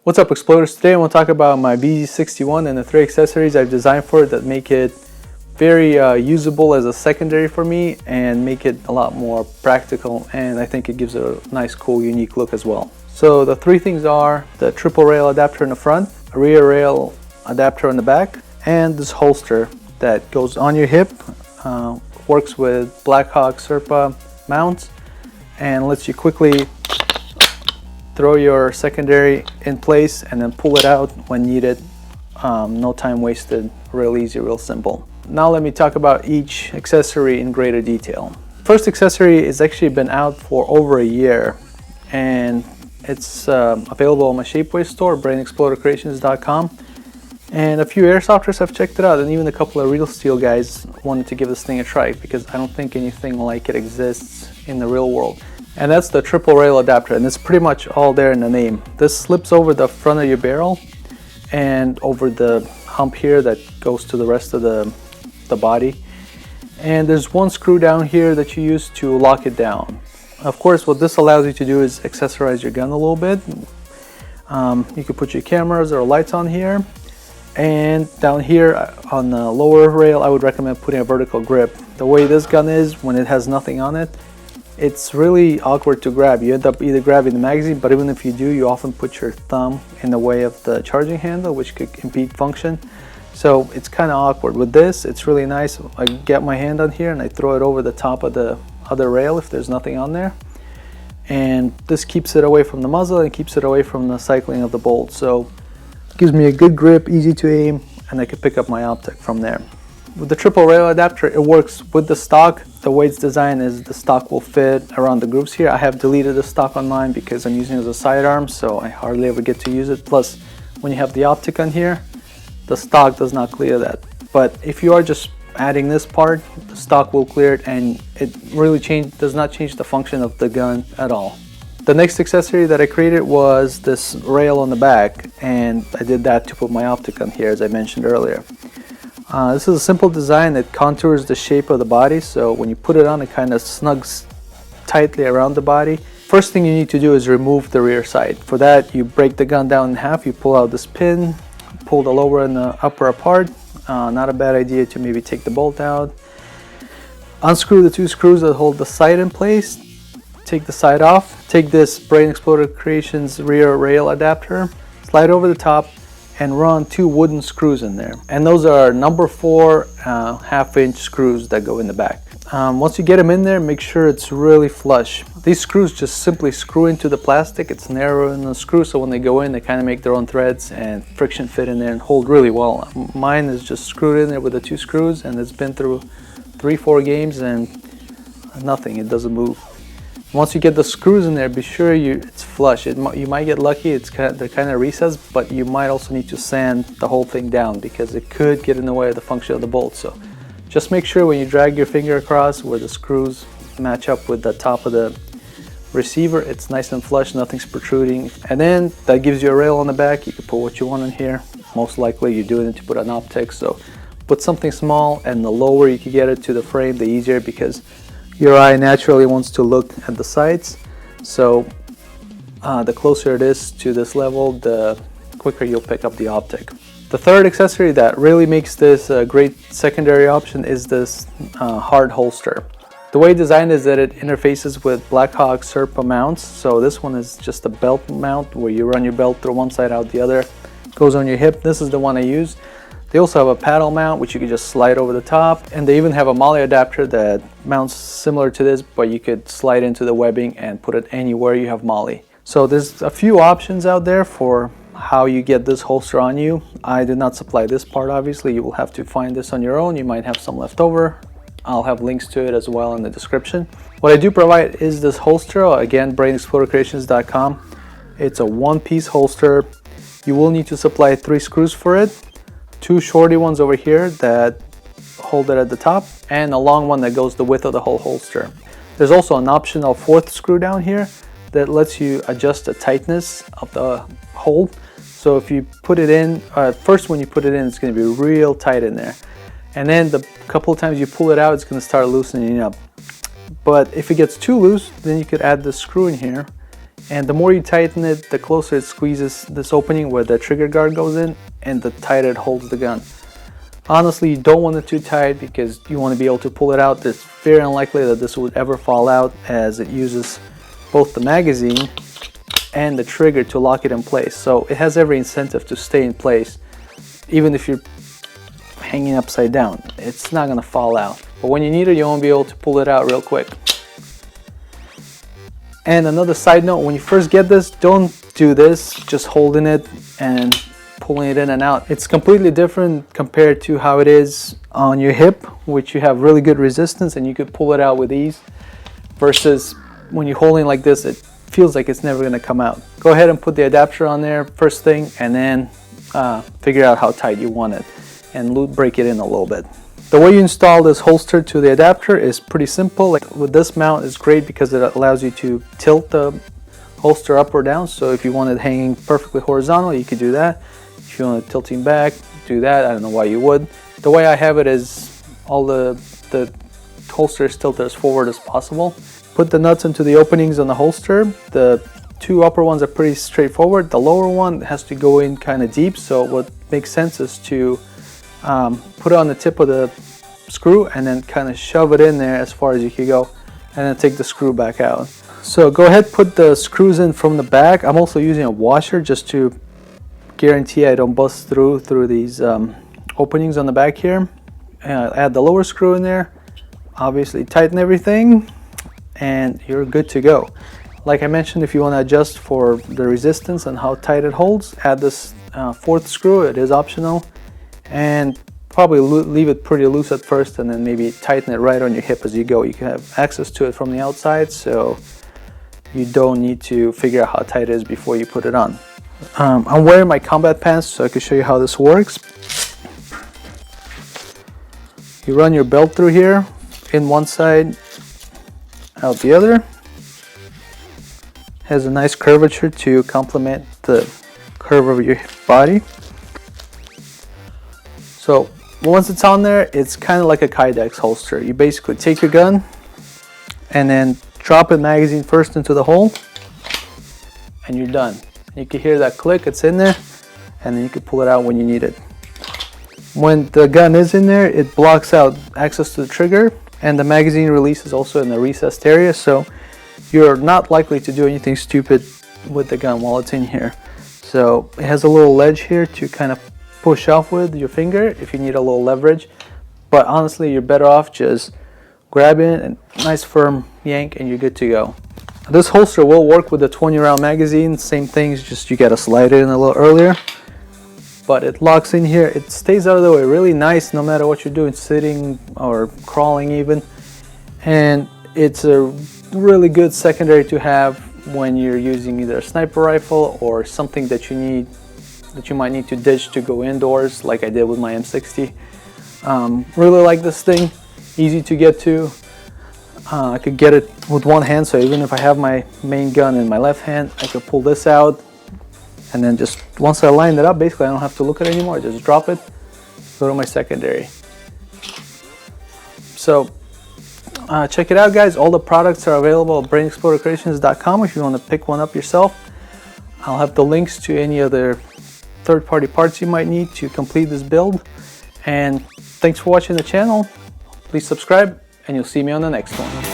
What's up, explorers? Today I want to talk about my Vz61 and the 3 accessories I've designed for it that make it very usable as a secondary for me and make it a lot more practical, and I think it gives it a nice, cool, unique look as well. So the 3 things are the triple rail adapter in the front, a rear rail adapter on the back, and this holster that goes on your hip, works with Blackhawk Sherpa mounts, and lets you quickly throw your secondary in place and then pull it out when needed. No time wasted, real easy, real simple. Now let me talk about each accessory in greater detail. First accessory has actually been out for over a year, and it's available on my Shapeways store, brainexplodercreations.com, and a few airsofters have checked it out, and even a couple of real steel guys wanted to give this thing a try because I don't think anything like it exists in the real world. And that's the triple rail adapter, and it's pretty much all there in the name. This slips over the front of your barrel and over the hump here that goes to the rest of the body. And there's one screw down here that you use to lock it down. Of course, what this allows you to do is accessorize your gun a little bit. You could put your cameras or lights on here. And down here on the lower rail, I would recommend putting a vertical grip. The way this gun is, when it has nothing on it, it's really awkward to grab. You end up either grabbing the magazine, but even if you do, you often put your thumb in the way of the charging handle, which could impede function. So it's kind of awkward. With this, it's really nice. I get my hand on here and I throw it over the top of the other rail if there's nothing on there. And this keeps it away from the muzzle and keeps it away from the cycling of the bolt. So it gives me a good grip, easy to aim, and I can pick up my optic from there. With the triple rail adapter, it works with the stock. The way it's designed is the stock will fit around the grooves here. I have deleted the stock on mine because I'm using it as a sidearm, so I hardly ever get to use it. Plus, when you have the optic on here, the stock does not clear that. But if you are just adding this part, the stock will clear it, and it really does not change the function of the gun at all. The next accessory that I created was this rail on the back, and I did that to put my optic on here, as I mentioned earlier. This is a simple design that contours the shape of the body, so when you put it on, it kind of snugs tightly around the body. First thing you need to do is remove the rear sight. For that, you break the gun down in half, you pull out this pin, pull the lower and the upper apart. Not a bad idea to maybe take the bolt out. Unscrew the 2 screws that hold the sight in place. Take the sight off. Take this Brain Exploder Creations rear rail adapter, slide over the top, and run 2 wooden screws in there. And those are number 4 half-inch screws that go in the back. Once you get them in there, make sure it's really flush. These screws just simply screw into the plastic. It's narrow in the screw, so when they go in, they kind of make their own threads and friction fit in there and hold really well. Mine is just screwed in there with the 2 screws, and it's been through 3-4 games and nothing, it doesn't move. Once you get the screws in there, be sure it's flush. You might get lucky, they're kind of recessed, but you might also need to sand the whole thing down because it could get in the way of the function of the bolt. So just make sure when you drag your finger across where the screws match up with the top of the receiver, it's nice and flush, nothing's protruding. And then that gives you a rail on the back. You can put what you want in here. Most likely you're doing it to put an optic, so put something small, and the lower you can get it to the frame, the easier, because your eye naturally wants to look at the sights. So the closer it is to this level, the quicker you'll pick up the optic. The third accessory that really makes this a great secondary option is this hard holster. The way designed is that it interfaces with Blackhawk Sherpa mounts. So this one is just a belt mount where you run your belt through one side out the other. It goes on your hip. This is the one I use. They also have a paddle mount which you can just slide over the top, and they even have a MOLLE adapter that mounts similar to this, but you could slide into the webbing and put it anywhere you have MOLLE. So there's a few options out there for how you get this holster on you. I did not supply this part, obviously. You will have to find this on your own. You might have some left over. I'll have links to it as well in the description. What I do provide is this holster, again, brainexplodercreations.com. It's a 1-piece holster. You will need to supply 3 screws for it. 2 shorty ones over here that hold it at the top, and a long one that goes the width of the whole holster. There's also an optional 4th screw down here that lets you adjust the tightness of the hole. So if you put it in, first when you put it in, it's going to be real tight in there. And then the couple of times you pull it out, it's going to start loosening up. But if it gets too loose, then you could add the screw in here And the more you tighten it, the closer it squeezes this opening where the trigger guard goes in, and the tighter it holds the gun. Honestly, you don't want it too tight because you want to be able to pull it out. It's very unlikely that this would ever fall out, as it uses both the magazine and the trigger to lock it in place. So it has every incentive to stay in place. Even if you're hanging upside down, it's not going to fall out. But when you need it, you won't be able to pull it out real quick. And another side note, when you first get this, don't do this, just holding it and pulling it in and out. It's completely different compared to how it is on your hip, which you have really good resistance and you could pull it out with ease, versus when you're holding like this, it feels like it's never going to come out. Go ahead and put the adapter on there first thing, and then figure out how tight you want it and break it in a little bit. The way you install this holster to the adapter is pretty simple. Like with this mount, it's great because it allows you to tilt the holster up or down. So if you want it hanging perfectly horizontal, you could do that. If you want it tilting back, do that. I don't know why you would. The way I have it is all the holster is tilted as forward as possible. Put the nuts into the openings on the holster. The two upper ones are pretty straightforward. The lower one has to go in kind of deep. So what makes sense is to put it on the tip of the screw and then kind of shove it in there as far as you can go, and then take the screw back out. So go ahead, put the screws in from the back. I'm also using a washer just to guarantee I don't bust through these openings on the back here. Add the lower screw in there, obviously tighten everything, and you're good to go. Like I mentioned, if you want to adjust for the resistance and how tight it holds, add this fourth screw. It is optional. And probably leave it pretty loose at first, and then maybe tighten it right on your hip as you go. You can have access to it from the outside, so you don't need to figure out how tight it is before you put it on. I'm wearing my combat pants, so I can show you how this works. You run your belt through here, in one side, out the other. Has a nice curvature to complement the curve of your body. So once it's on there, it's kind of like a Kydex holster. You basically take your gun and then drop the magazine first into the hole, and you're done. You can hear that click, it's in there, and then you can pull it out when you need it. When the gun is in there, it blocks out access to the trigger, and the magazine release is also in the recessed area, so you're not likely to do anything stupid with the gun while it's in here. So it has a little ledge here to kind of push off with your finger if you need a little leverage, but honestly you're better off just grabbing it and nice firm yank and you're good to go. This holster will work with a 20 round magazine, same things, just you gotta slide it in a little earlier, but it locks in here. It stays out of the way really nice no matter what you're doing, sitting or crawling even, and it's a really good secondary to have when you're using either a sniper rifle or something that you might need to ditch to go indoors, like I did with my M60. Really like this thing, easy to get to. I could get it with one hand, so even if I have my main gun in my left hand, I could pull this out, and then just once I line it up, basically I don't have to look at it anymore. I just drop it, go to my secondary. So check it out, guys. All the products are available at brainexplodercreations.com if you want to pick one up yourself. I'll have the links to any other third-party parts you might need to complete this build. And thanks for watching the channel. Please subscribe, and you'll see me on the next one.